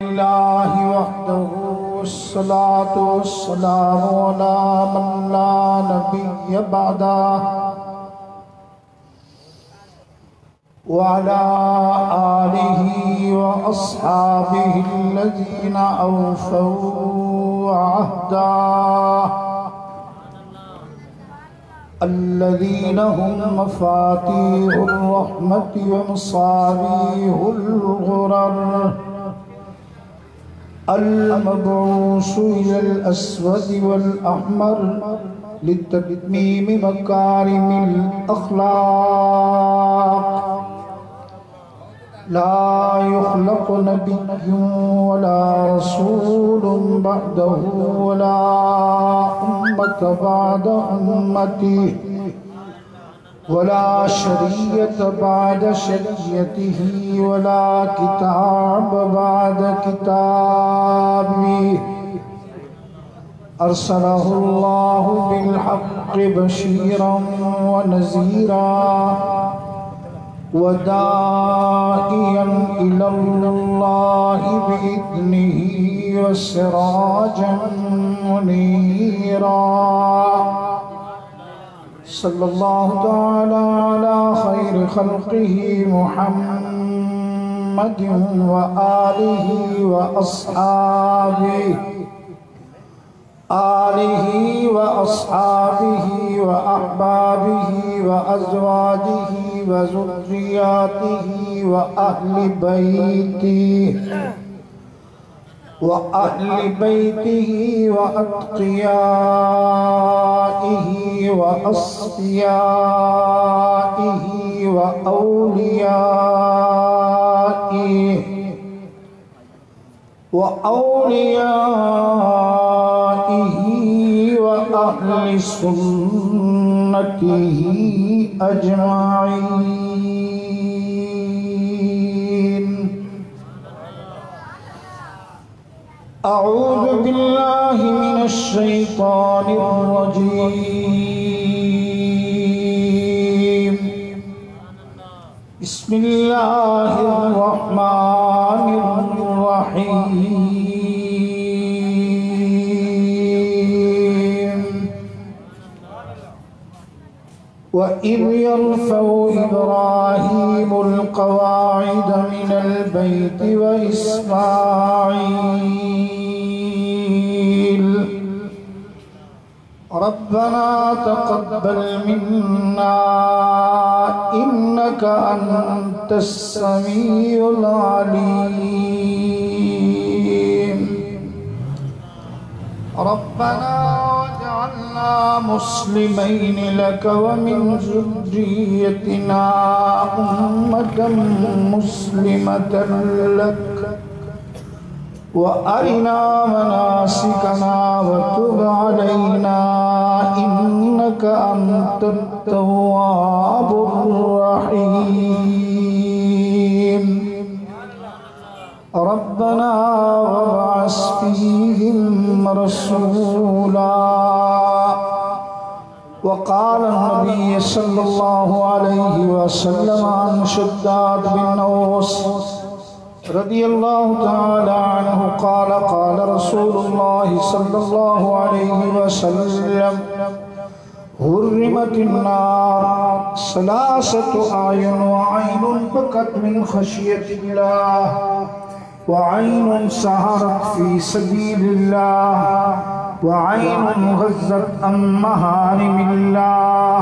اللہ وحدہ والصلاة والسلام علی من لا نبی بعدہ وعلى آلہ وأصحابہ الذین اوفوا عہدہ الذين هم مفاتيح الرحمة ومصابيح الغرر المبعوث إلى الأسود والأحمر لتتميم مكارم الأخلاق لا يخلق نبي ولا رسول بعده ولا أمة بعد أمته ولا شريعة بعد شريعته ولا كتاب بعد كتابه أرسله الله بالحق بشيرا ونذيرا وداعيا إلى الله بإذنه وسراجا منيرا صلى الله تعالى على خير خلقه محمد وآله وأصحابه وأحبابه وأزواجه وذرياته وأهل بيته وأتقيائه وأصفيائه وأوليائه وأهل سنته أجمعين. أعوذ بالله من الشيطان الرجيم. بسم الله الرحمن الرحيم. وإذ يرفع إبراهيم القواعد من البيت وإسماعيل ربنا تقبل منا إنك أنت السميع العليم ربنا واجعلنا مسلمين لك ومن ذريتنا أمة مسلمة لك وأرنا مناسكنا وتب علينا إنك أنت التواب الرحيم ربنا وابعث فيهم رسولا. وقال النبي صلى الله عليه وسلم عن شداد بن أوس رضي الله تعالى عنه قال قال رسول الله صلى الله عليه وسلم حرمت النار ثلاثة أعين وعين بكت من خشية الله وعين سهرت في سبيل الله وعين غزت عن محارم الله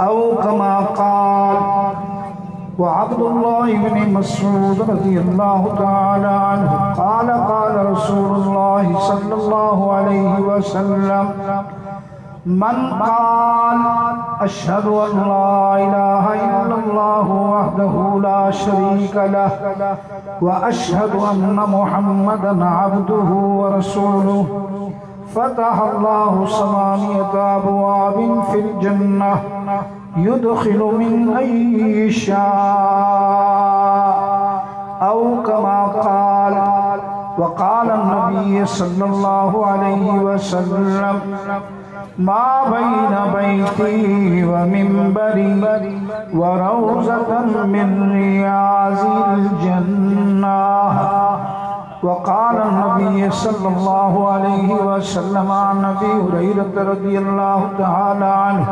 أو كما قال. وعبد الله بن مسعود رضي الله تعالى عنه قال قال رسول الله صلى الله عليه وسلم من قال أشهد أن لا إله إلا الله وحده لا شريك له وأشهد أن محمدا عبده ورسوله فتح الله 8 أبواب في الجنة يدخل من أي شاء أو كما قال. وقال النبي صلى الله عليه وسلم ما بين بيتي ومنبري وروضة من رياض الجنة صلی اللہ علیہ وسلم عن ابی ہریرہ رضی اللہ تعالی عنہ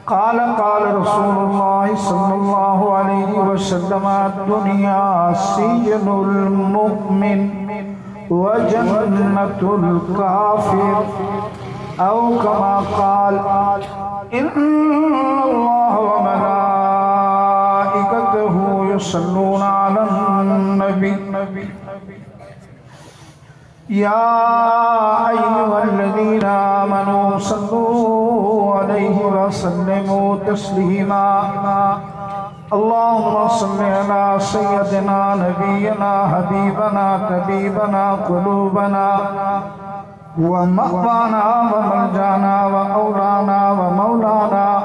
قال قال رسول اللہ صلی اللہ علیہ وسلم الدنیا سجن المؤمن وجنة الكافر او كما قال ان اللہ وملائکته يصلون على النبي يا أيها الذين آمنوا صلوا عليه وسلموا تسليما اللهم صل على سيدنا نبينا حبيبنا طبيبنا قلوبنا ومأوانا وملجانا وأولانا ومولانا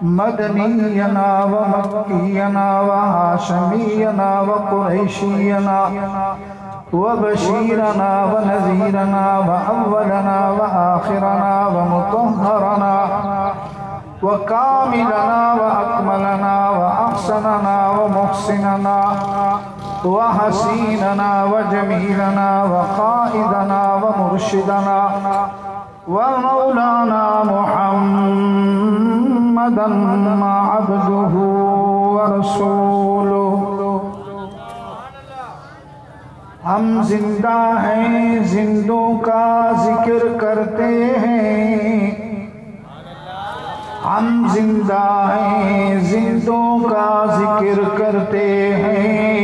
مدنينا ومكينا وهاشمينا وقريشينا وبشيرنا ونذيرنا وأولنا وآخرنا ومطهرنا وكاملنا وأكملنا وأحسننا ومحسننا وحسيننا وجميلنا وقائدنا ومرشدنا ومولانا محمدا عبده ورسوله ہم زندہ ہیں زندوں کا ذکر کرتے ہیں ہم زندہ ہیں زندوں کا ذکر کرتے ہیں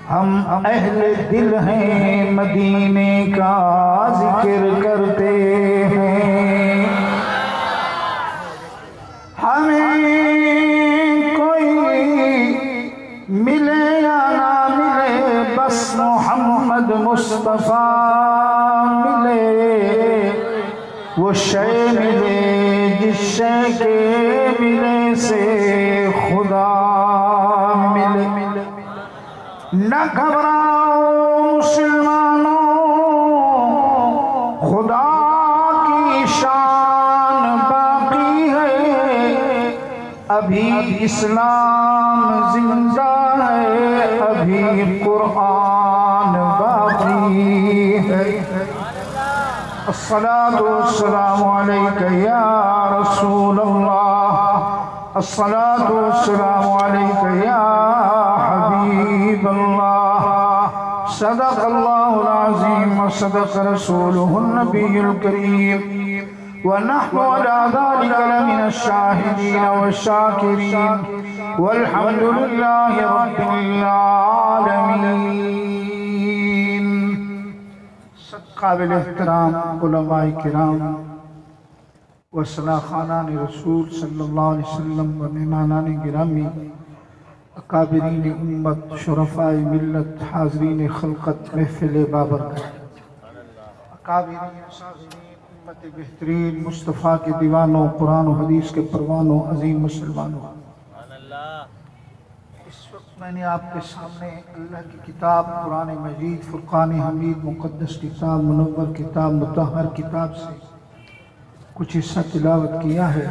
ہم اہل دل ہیں مدینے کا ذکر کرتے ہیں ہمیں کوئی ملے یا نہ ملے بس محمد مصطفیٰ ملے وہ شے ملے جس شے کے ملے سے خدا ملے نہ گھبراؤ مسلمانوں خدا کی شان باقی ہے ابھی اسلام زندہ ہے ابھی قرآن باقی ہے الصلاة والسلام علیکہ یا رسول اللہ الصلاة والسلام علیکہ یا حبیب اللہ صدق اللہ العظیم وصدق رسولہ النبی الکریم ونحن على ذلك لمن الشاهدين والشاكرين والحمد لله رب العالمين قابل احترام علماء کرام و صلاخانان رسول صلی اللہ علیہ وسلم و مہمانان گرامی اکابرین امت شرفاء ملت حاضرین خلقت محفل بابرکت اکابرین صاحبین امت بہترین مصطفیٰ کے دیوانوں قرآن و حدیث کے پروانوں عظیم مسلمانوں اس وقت میں نے آپ کے سامنے اللہ کی کتاب قرآن مجید فرقان حمید مقدس کتاب منور کتاب مطہر کتاب سے کچھ حصہ تلاوت کیا ہے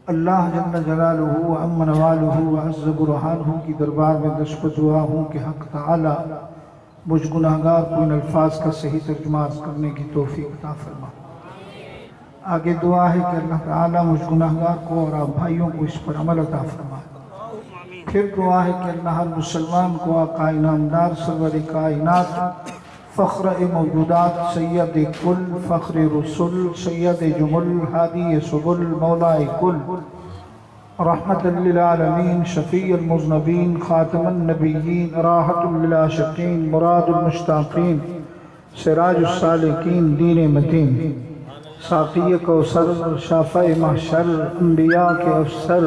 اللہ جل جلالہ و عم نوالہ و عز برہانہ کی دربار میں دشت دعا ہوں کہ حق تعالی مجھ گناہگار کو ان الفاظ کا صحیح ترجمہ کرنے کی توفیق عطا فرما آگے دعا ہے کہ اللہ تعالی مجھ گناہگار کو اور آپ بھائیوں کو اس پر عمل عطا فرما پھر دعا ہے کہ اللہ ہر مسلمان کو آقا انعامدار سرور کائنات فخر موجودات سید کل فخر رسول سید جمل ہادی سبل مولا کل رحمت للعالمین شفیع المذنبین خاتم النبیین راحت للعاشقین مراد المشتاقین سراج السالکین دین متین ساقی کوثر شافع محشر انبیاء کے افسر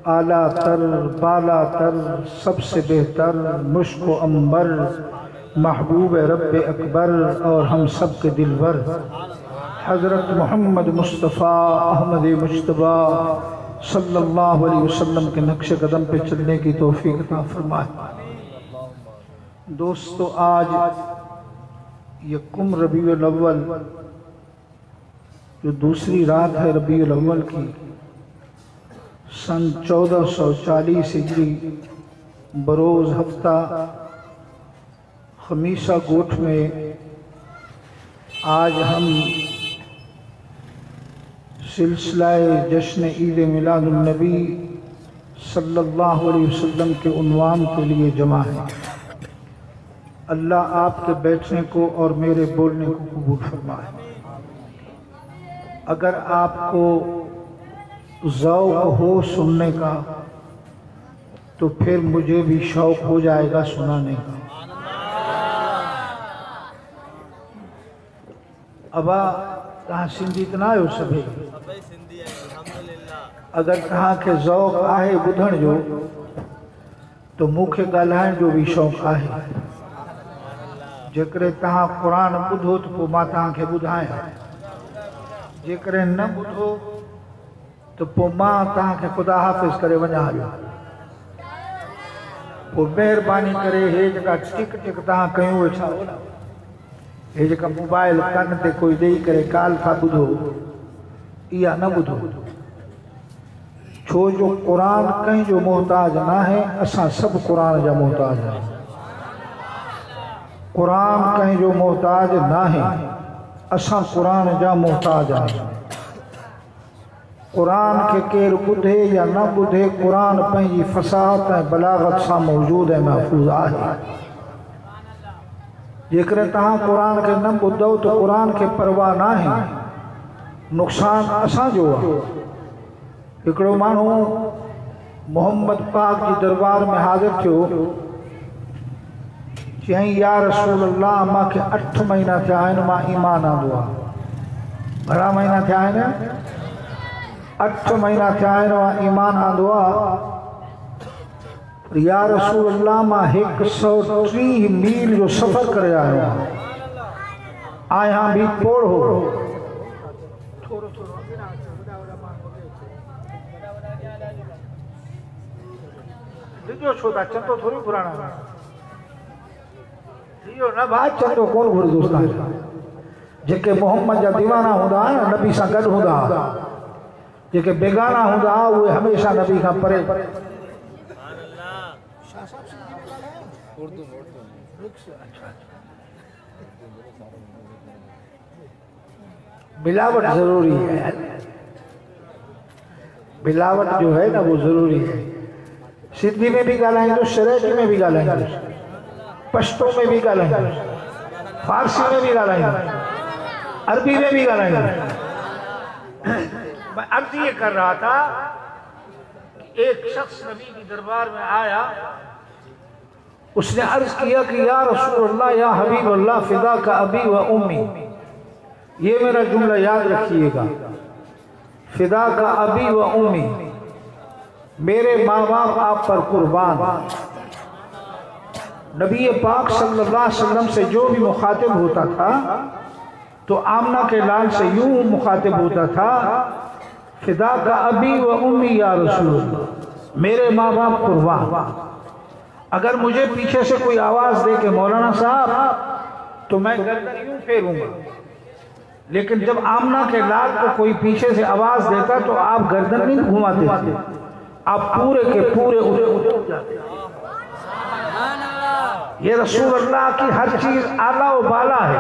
اعلیٰ تر بالا تر سب سے بہتر مشک و عنبر محبوب رب اکبر اور ہم سب کے دلبر حضرت محمد مصطفیٰ احمد مجتبی صلی اللہ علیہ وسلم کے نقش قدم پہ چلنے کی توفیق عطا فرمائے دوستو آج یکم ربیع الاول جو دوسری رات ہے ربیع الاول کی سن 1440 ہجری بروز ہفتہ خمیسہ گوٹھ میں آج ہم سلسلہ جشن عید میلاد النبی صلی اللہ علیہ وسلم کے عنوان کے لیے جمع ہیں۔ اللہ آپ کے بیٹھنے کو اور میرے بولنے کو قبول فرمائے۔ اگر آپ کو ذوق ہو سننے کا تو پھر مجھے بھی شوق ہو جائے گا سنانے کا۔ ابا کہاں سندھی اتنا ہے سبھی اگر کہاں کے ذوق آئے بدھن جو تو مکھے گالائن جو بھی شوق آئے جکرے تہاں قرآن بدھو تو پو ماں تہاں کے بدھائیں جکرے نہ بدھو تو پو ماں تہاں کے خدا حافظ کرے ونجا جو پو مہربانی کرے ہے جگہ ٹک ٹک تہاں کہیں ہوئے چھاو ہے جگہ موبائل کن تے کوئی دئی کرے کال تھا بدھو یا نہ بدھو چھو جو قرآن کہیں جو محتاج نہ ہے اساں سب قرآن جا محتاج ہے۔ قرآن کہیں جو محتاج نہ ہے اساں قرآن جا محتاج ہے۔ قرآن کے کیر بدھے یا نہ بدھے قرآن پہنجی فصاحت ہے بلاغت سا موجود ہے محفوظ ہے۔ جکر تہاں قرآن کے نہ بدھو تو قرآن کے پرواہ نہ ہے نقصان اساں جو ہے۔ اکڑو مانو محمد پاک کی دربار میں حاضر تھیو چہیں یا رسول اللہ ماں کے 8 مہینہ تھے آئین ماں ایمان آدھوا بڑا مہینہ تھے آئین 8 مہینہ تھے آئین ماں ایمان آدھوا یا رسول اللہ ماں 130 میل جو سفر کرے آئے آئے ہاں بھی پوڑ ہو دیجو چھوٹا چندو تھوڑی پرانا دیجو نہ بات چندو کون گھوڑی دوستا ہے جے محمد جا دیوانہ ہوندہ نبی سا گڑ ہوندہ جے بیگانہ ہوندہ وہ ہمیشہ نبی کا پرے بلاوٹ ضروری ہے بلاوٹ جو ہے نا وہ ضروری ہے۔ سندھی میں بھی گالائیں گے شریعتی میں بھی گالائیں گے پشتوں میں بھی گالائیں گے فارسی میں بھی گالائیں گے عربی میں بھی گالائیں گے۔ میں عرض یہ کر رہا تھا کہ ایک شخص نبی کی دربار میں آیا اس نے عرض کیا کہ یا رسول اللہ یا حبیب اللہ فدا کا ابی و امی یہ میرا جملہ یاد رکھیے گا فدا کا ابی و امی میرے ماں باپ آپ پر قربان۔ نبی پاک صلی اللہ علیہ وسلم سے جو بھی مخاطب ہوتا تھا تو آمنہ کے لال سے یوں مخاطب ہوتا تھا فدا کا ابی و امی یا رسول اللہ میرے ماں باپ قربان۔ اگر مجھے پیچھے سے کوئی آواز دے کہ مولانا صاحب تو میں گردن یوں پھیروں گا لیکن جب آمنہ کے لال کو کوئی پیچھے سے آواز دیتا تو آپ گردن نہیں گھماتے آپ پورے کے پورے اٹھ جاتے۔ یہ رسول اللہ کی ہر چیز اعلیٰ و بالا ہے۔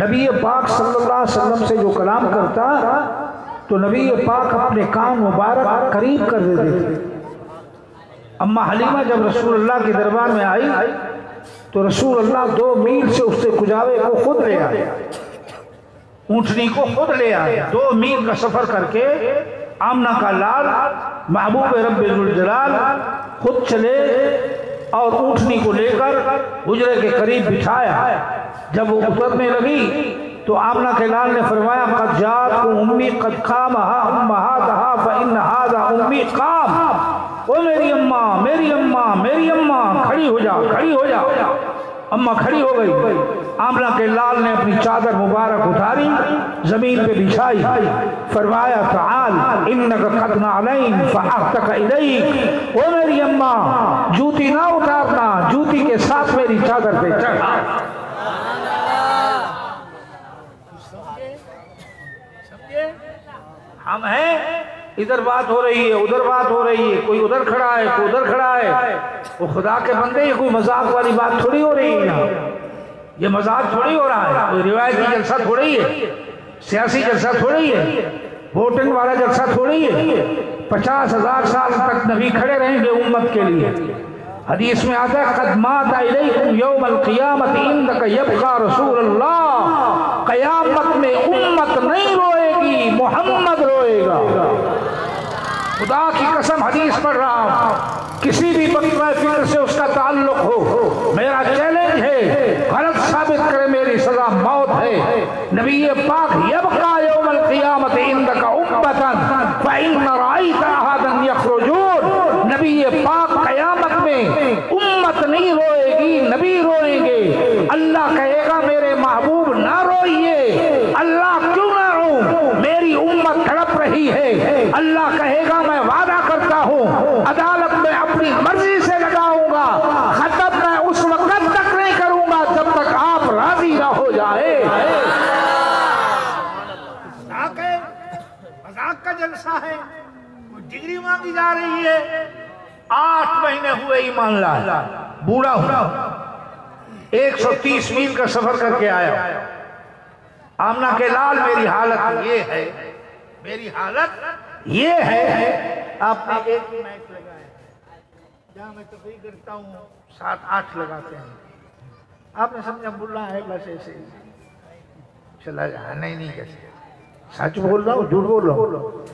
نبی پاک صلی اللہ علیہ وسلم سے جو کلام کرتا تو نبی پاک اپنے کان مبارک قریب کر دیتے تھے۔ اما حلیمہ جب رسول اللہ کے دربار میں آئی تو رسول اللہ 2 میل سے اس سے کجاوے کو خود لے آئے اونٹنی کو خود لے آئے 2 میل کا سفر کر کے آمنہ کا لال محبوب رب الجلال خود چلے اور اونٹنی کو لے کر حجرے کے قریب بٹھایا۔ جب وہ اترنے لگی تو آمنہ کے لال نے فرمایا قد جات امی قد قامہا امہاتہا فإن ہذا امی قام۔ او میری اماں میری اماں میری اماں کھڑی ہو جا کھڑی ہو جا۔ اماں کھڑی ہو گئی۔ آمنہ کے لال نے اپنی چادر مبارک اتاری زمین پہ بچھائی فرمایا تعال انکا قد نعلین فاحتک الیک۔ او میری اماں جوتی نہ اتارنا جوتی کے ساتھ میری چادر پہ چڑھ۔ ہم ہیں ادھر بات ہو رہی ہے ادھر بات ہو رہی ہے، کوئی ادھر کھڑا ہے کوئی ادھر کھڑا ہے، وہ خدا کے بندے، یہ کوئی مذاق والی بات تھوڑی ہو رہی ہے یہاں، یہ مذاق تھوڑی ہو رہا ہے، کوئی روایتی جلسہ تھوڑی ہے، سیاسی جلسہ تھوڑی ہے، ووٹنگ والا جلسہ تھوڑی ہے۔ 50,000 سال تک نبی کھڑے رہیں گے امت کے لیے۔ حدیث میں آتا ہے قد مات الیکم یوم القیامت عندک یبقى رسول اللہ، قیامت میں امت نہیں روئے گی، محمد روئے گا۔ خدا کی قسم حدیث پڑھ رہا ہوں، کسی بھی مکتبہ فکر سے اس کا تعلق ہو، میرا چیلنج ہے، غلط ثابت کرے میری سزا موت ہے۔ نبی پاک یبقى یوم القیامت عندک امتا فإن رأیت احدا یخرجون، نبی پاک قیامت میں امت نہیں روئے گی، نبی روئیں گے۔ اللہ کہے گا میرے محبوب نہ روئیے، اللہ کیوں نہ رو، میری امت تڑپ رہی ہے۔ اللہ کہے گا میں وعدہ کرتا ہوں عدالت میں اپنی مرضی سے لگاؤں گا، ختم میں اس وقت تک نہیں کروں گا جب تک آپ راضی نہ ہو جائے۔ مذاق کا جلسہ ہے، کوئی ڈگری مانگی جا رہی ہے۔ 8 مہینے ہوئے ایمان لایا، بوڑھا ہوا، 130 میل کا سفر کر کے آیا۔ آمنہ کے لال میری حالت یہ ہے، میری حالت یہ ہے۔ آپ نے ایک ہی مائک لگایا، جہاں میں تقریر کرتا ہوں 7-8 لگاتے ہیں۔ آپ نے سمجھا بلا ہے بس ایسے چلا جا، نہیں کیسے، سچ بول رہا ہوں جھوٹ بول رہا ہوں۔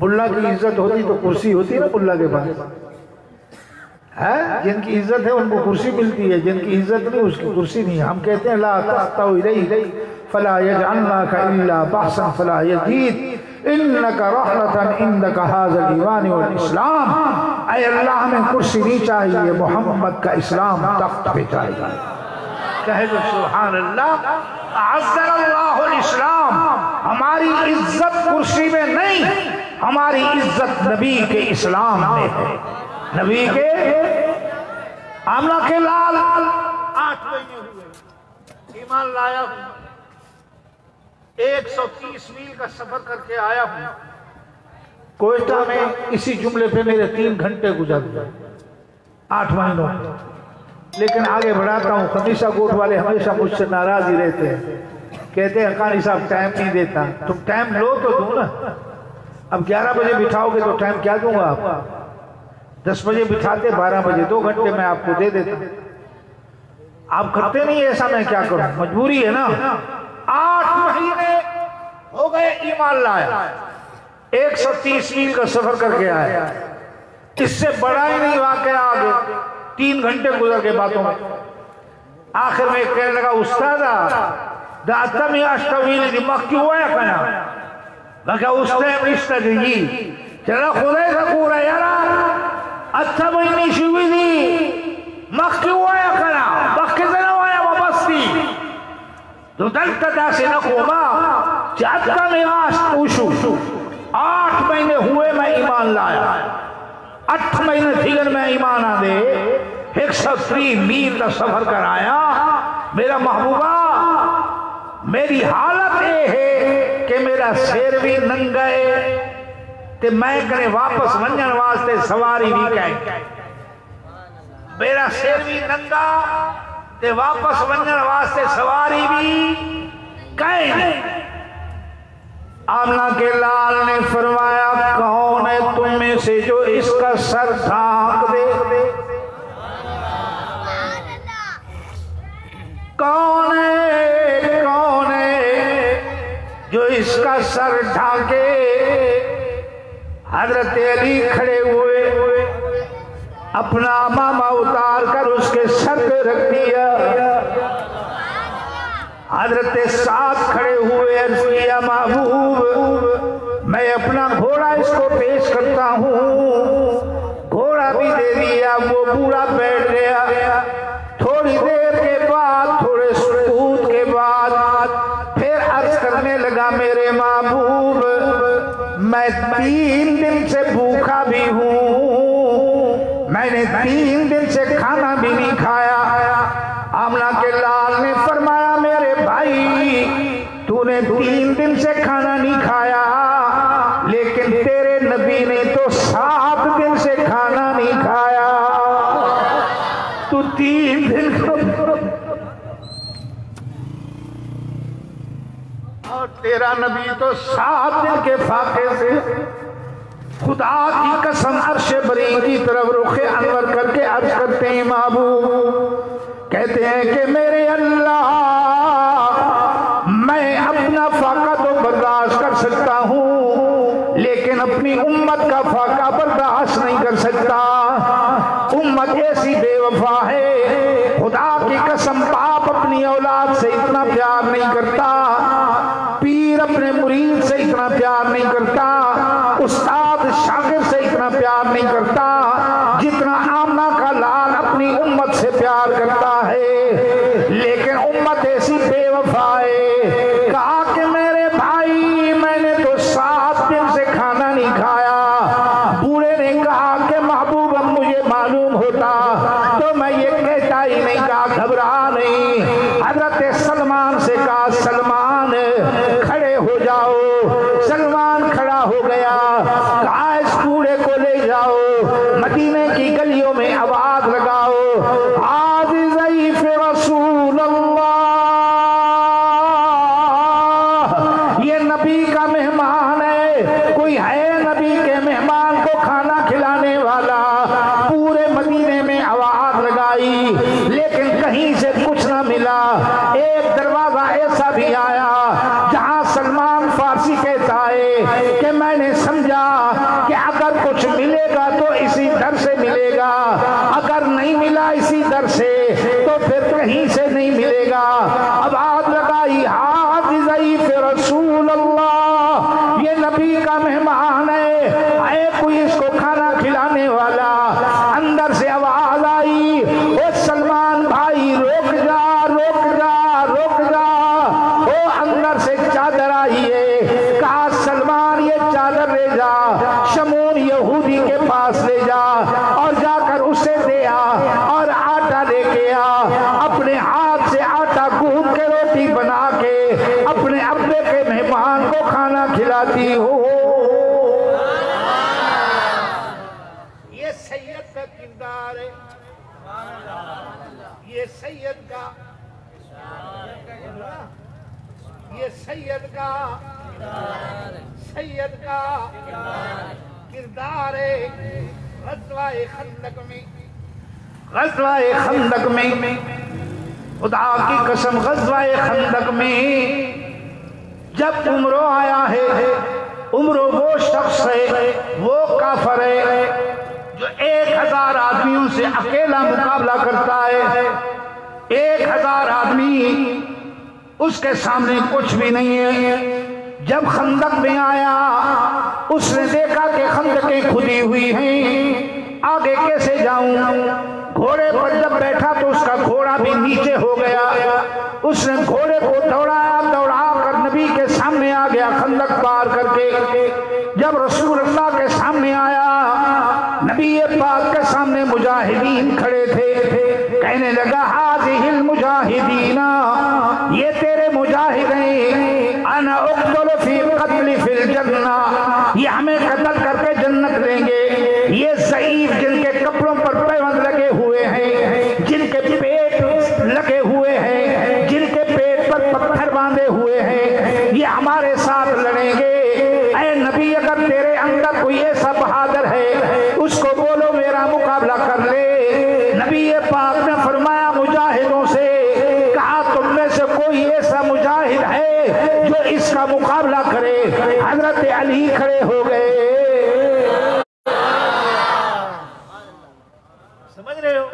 بلا کی عزت ہوتی تو کرسی ہوتی نا بلا کے پاس، جن کی عزت ہے ان کو کرسی ملتی ہے، جن کی عزت نہیں اس کی کرسی نہیں ہے۔ ہم کہتے ہیں لا تخطو الیہ فلا یجعلناک الا بحثا فلا یزید انک رحمتا عندک ھذا الایمان والاسلام۔ اے اللہ ہمیں کرسی نہیں چاہیے، محمد کا اسلام تخت پہ چاہیے۔ کہہ دو سبحان اللہ۔ اعزنا اللہ الاسلام، ہماری عزت کرسی میں نہیں، ہماری عزت نبی کے اسلام میں ہے، نبی کے۔ آمنہ کے لال 8 مہینے ہوئے ایمان لایا ہوں، 130 میل کا سفر کر کے آیا ہوں۔ کوئٹہ میں اسی جملے پہ میرے 3 گھنٹے گزر گئے 8 مہینوں، لیکن آگے بڑھاتا ہوں۔ خمیسہ گوٹ والے ہمیشہ مجھ سے ناراض ہی رہتے ہیں، کہتے ہیں قاری صاحب ٹائم نہیں دیتا۔ تم ٹائم لو تو دوں نا، اب 11 بجے بٹھاؤ گے تو ٹائم کیا دوں گا آپ؟ 10 بجے بٹھاتے 12 بجے 2 گھنٹے میں آپ کو دے دیتا۔ آپ کرتے نہیں ایسا، میں کیا کروں، مجبوری ہے نا۔ 8 مہینے ہو گئے ایمان لایا، 130 میل کا سفر کر کے آیا۔ اس سے بڑا ہی نہیں واقعہ آگے، 3 گھنٹے گزر کے باتوں میں۔ آخر میں کہنے لگا استاذہ دا اتمی اشتویلی دی مکی ہوا ہے کنا؟ میں کہا استیم رشتہ دی چلا خدای سکورا یارا اتمی شوی دی مکی ہوا ہے کنا؟ مکی زنہ ہوا ہے وبستی تو دلتا دا سے نقوما چاہتا میں آشتوشو۔ 8 مہینے ہوئے میں ایمان لایا، 8 مہینے تھیگر میں ایمان آدھے 130 میل کا سفر کر آیا۔ میرا محبوبہ میری حالت یہ ہے کہ میرا سیر بھی ننگے تے میں کنے واپس ونجن واسطے سواری بھی کہیں، میرا سیر بھی ننگا تے واپس ونجن واسطے سواری بھی کہیں۔ آمنہ کے لال نے فرمایا کون ہے تم میں سے جو اس کا سر ڈھانک دے؟ کون ہے جو اس کا سر ڈھانکے؟ حضرت علی کھڑے ہوئے، اپنا امامہ اتار کر اس کے سر پہ رکھ دیا۔ حضرت سعد کھڑے ہوئے، عرض کیا محبوب میں اپنا گھوڑا اس کو پیش کرتا ہوں۔ گھوڑا بھی دے دیا، وہ بوڑھا بیٹھ گیا۔ تھوڑی دیر کے بعد، تھوڑے سکوت کے بعد پھر عرض کرنے لگا میرے محبوب میں 3 دن سے بھوکا بھی ہوں، میں نے 3 دن سے کھانا بھی نہیں کھایا۔ آمنہ کے لال نے فرمایا میرے بھائی تو نے 3 دن سے کھانا نہیں کھایا، لیکن تیرے نبی تو 3 دن کا اور تیرا نبی تو 7 دن کے فاقے سے خدا کی قسم عرش بری کی طرف رخ انور کر کے عرض کرتے ہیں محبوب، کہتے ہیں کہ میرے اللہ میں اپنا فاقہ تو برداشت کر سکتا ہوں لیکن اپنی امت کا فاقہ برداشت نہیں کر سکتا۔ امت ایسی بے وفا ہے، خدا کی قسم باپ اپنی اولاد سے اتنا پیار نہیں کرتا، پیر اپنے مرید سے اتنا پیار نہیں کرتا، استاد شاگرد سے اتنا پیار نہیں کرتا جتنا آمنہ کا لال اپنی امت سے پیار کرتا ہے۔ لیکن امت ایسی بے وفا ہے، کہا کہ میرے بھائی میں نے تو 7 دن سے کھانا نہیں کھایا۔ بوڑھے نے کہا کہ محبوب اب مجھے معلوم ہوتا تو میں یہ کہتا ہی نہیں، کہا گھبرا نہیں۔ حضرت سلمان سے کہا سلمان کھڑے ہو جاؤ۔ سلمان کھڑا ہو گیا، کہا اس بوڑھے کو لے جاؤ مدینے کی گلیوں میں آواز لگاؤ، آج ضعیف رسول اللہ، یہ نبی کا مہمان ہے، کوئی ہے نبی کے مہمان کو کھانا کھلانے والا؟ پورے مدینے میں آواز لگائی لیکن کہیں سے کچھ نہ ملا۔ ایک دروازہ ایسا بھی آیا جہاں سلمان فارسی کہتا ہے کہ میں نے سمجھا کہ اگر کچھ ملے گا تو اسی در سے ملے گا، اگر نہیں ملا اسی در سے تو پھر کہیں سے نہیں ملے گا۔ آواز لگائی ہاتھ ضعیف رسول اللہ، یہ نبی کا مہمان ہے کوئی اس کو کھانا کھلانے والا؟ اندر سے آواز آئی او سلمان بھائی روک جا روک جا روک جا۔ او اندر سے چادر آئی ہے، کہا سلمان یہ چادر لے جا شمون یہودی کے پاس لے جا اور جا کر اسے دے آ اور آٹا لے کے آ، اپنے ہاتھ سے آٹا گوندھ کے روٹی بنا کے اپنے ابے کے مہمان کو کھانا کھلاتی ہو۔ یہ سید کا کردار ہے، یہ سید کا کردار ہے۔ غزوہ خندق میں خدا کی قسم غزوہ خندق میں جب عمرو آیا ہے، عمرو وہ شخص ہے، وہ کافر ہے جو 1000 آدمیوں سے اکیلا مقابلہ کرتا ہے۔ 1000 آدمی اس کے سامنے کچھ بھی نہیں ہے۔ جب خندق میں آیا اس نے دیکھا کہ خندقیں کھدی ہوئی ہیں، آگے کیسے جاؤں؟ گھوڑے پر جب بیٹھا تو اس کا گھوڑا بھی نیچے ہو گیا۔ اس نے گھوڑے کو دوڑا دوڑا کر نبی کے سامنے آ گیا خندق پار کر کے۔ جب رسول اللہ کے سامنے آیا، نبی پاک کے سامنے مجاہدین کھڑے تھے، کہنے لگا ہذہ المجاہدین، یہ تیرے مجاہد ہیں، انا اقتل فی قتل فی الجنہ، یہ ہمیں قتل کر کے جنت لیں گے۔ یہ ضعیف جن کے کپڑوں پر پیوند لگے ہوئے ہیں، جن کے پیٹ لگے ہوئے ہیں، جن کے پیٹ پر پتھر باندھے ہوئے ہیں، یہ ہمارے ساتھ لڑیں گے۔ اے نبی اگر تیرے اندر کوئی ایسا بہادر ہے اس کو بولو میرا مقابلہ کر لے۔ نبی پاک نے فرمایا مجاہدوں سے، کہا تم میں سے کوئی ایسا مجاہد ہے جو اس کا مقابلہ کرے؟ حضرت علی کھڑے ہو گئے۔ سمجھ رہے ہو؟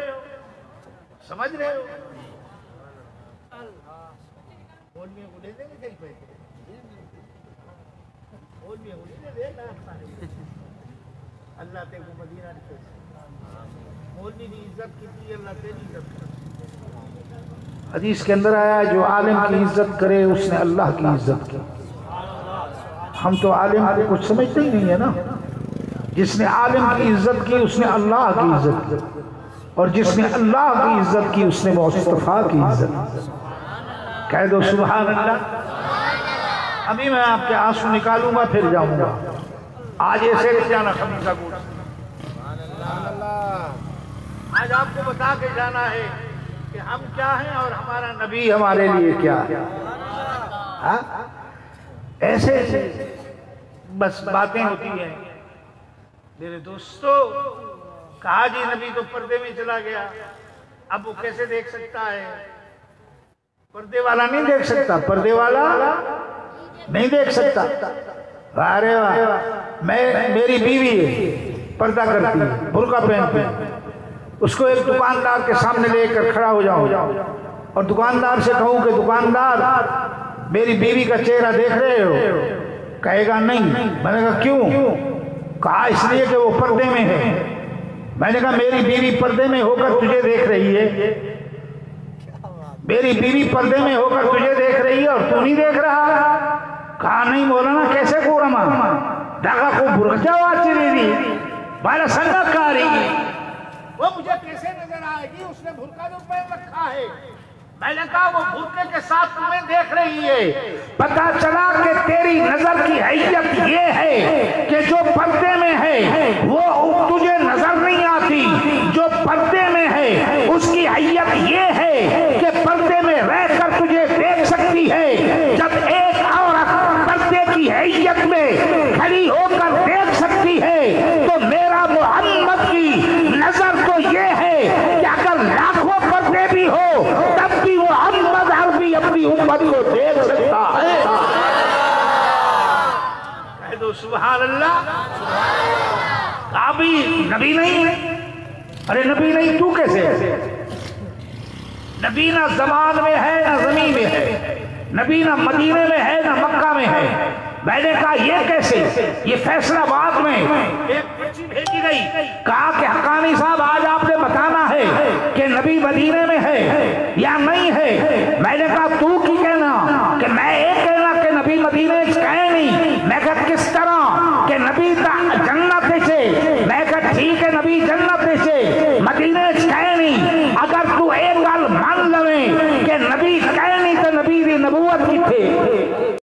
اللہ تے کو مدینہ دے مولوی کی عزت کی اللہ تیری عزت۔ حدیث کے اندر آیا جو عالم کی عزت کرے اس نے اللہ کی عزت کی۔ ہم تو عالم کو کچھ سمجھتے ہی نہیں ہے نا۔ جس نے عالم کی عزت کی اس نے اللہ کی عزت کی، اور جس نے اللہ کی عزت کی اس نے مصطفیٰ کی عزت کی۔ کہہ دو سبحان اللہ۔ ابھی میں آپ کے آنسو نکالوں گا پھر جاؤں گا۔ آج ایسے نہیں جانا خمیسہ گوشت، آج آج آپ کو بتا کے جانا ہے کہ ہم کیا ہیں اور ہمارا نبی ہمارے لیے کیا ہے. ایسے بس باتیں ہوتی ہیں میرے دوستو. کہا جی نبی تو پردے میں چلا گیا، اب وہ کیسے دیکھ سکتا ہے؟ پردے والا نہیں دیکھ سکتا، پردے والا نہیں دیکھ سکتا. ارے واہ، میری بیوی ہے، پردہ کرتی ہے، برقع پہنتی ہے، اس کو ایک دکاندار کے سامنے لے کر کھڑا ہو جاؤں اور دکاندار سے کہوں کہ دکاندار میری بیوی کا چہرہ دیکھ رہے ہو؟ کہے گا نہیں. میں نے کہا کیوں؟ کہا اس لیے کہ وہ پردے میں ہے. میں نے کہا میری بیوی پردے میں ہو کر تجھے دیکھ رہی ہے، میری بیوی پردے میں ہو کر تجھے دیکھ رہی ہے اور تو نہیں دیکھ رہا. کہا نہیں مولانا کیسے کو رما داغا کو برگجا واچی دی بارہ سنگا کاری وہ مجھے کیسے نظر آئے گی؟ اس نے بھرکا جو پہن رکھا ہے. میں نے کہا وہ بھرکے کے ساتھ تمہیں دیکھ رہی ہے. پتا چلا کہ تیری نظر کی حیثیت یہ ہے کہ جو پردے میں ہے وہ تجھے نظر نہیں آتی، جو پردے میں ہے اس کی حیثیت یہ ہے کہ پردے میں رہ کر تجھے دیکھ سکتی ہے. جب ایک عورت پردے کی حیثیت میں کھڑی ہو کر دیکھ سکتی ہے تو میرا محمد کی نظر تو یہ ہے کہ اگر لاکھوں پردے بھی ہو تب بھی وہ محمد عربی اپنی امت کو دیکھ سکتا ہے. کہہ دو سبحان اللہ. کابی نبی نہیں ہے. ارے نبی نہیں تو کیسے؟ نبی نہ زمان میں ہے نہ زمین میں ہے، نبی نہ مدینے میں ہے نہ مکہ میں ہے. میں نے کہا یہ کیسے؟ یہ فیصلہ آباد میں ایک پرچی بھیجی گئی، کہا کہ حقانی صاحب آج آپ نے بتانا ہے کہ نبی مدینے میں ہے یا نہیں ہے. میں نے کہا تو کی کہنا کہ میں ایک کہنا کہ نبی مدینے کہے نہیں. میں کہا کس طرح کہ نبی جنت سے. میں کہا ٹھیک ہے نبی جنت سے، مدینے کہے نہیں. اگر تو ایک گل مان لویں کہ نبی کہے نہیں تو نبی دی نبوت کی تھے.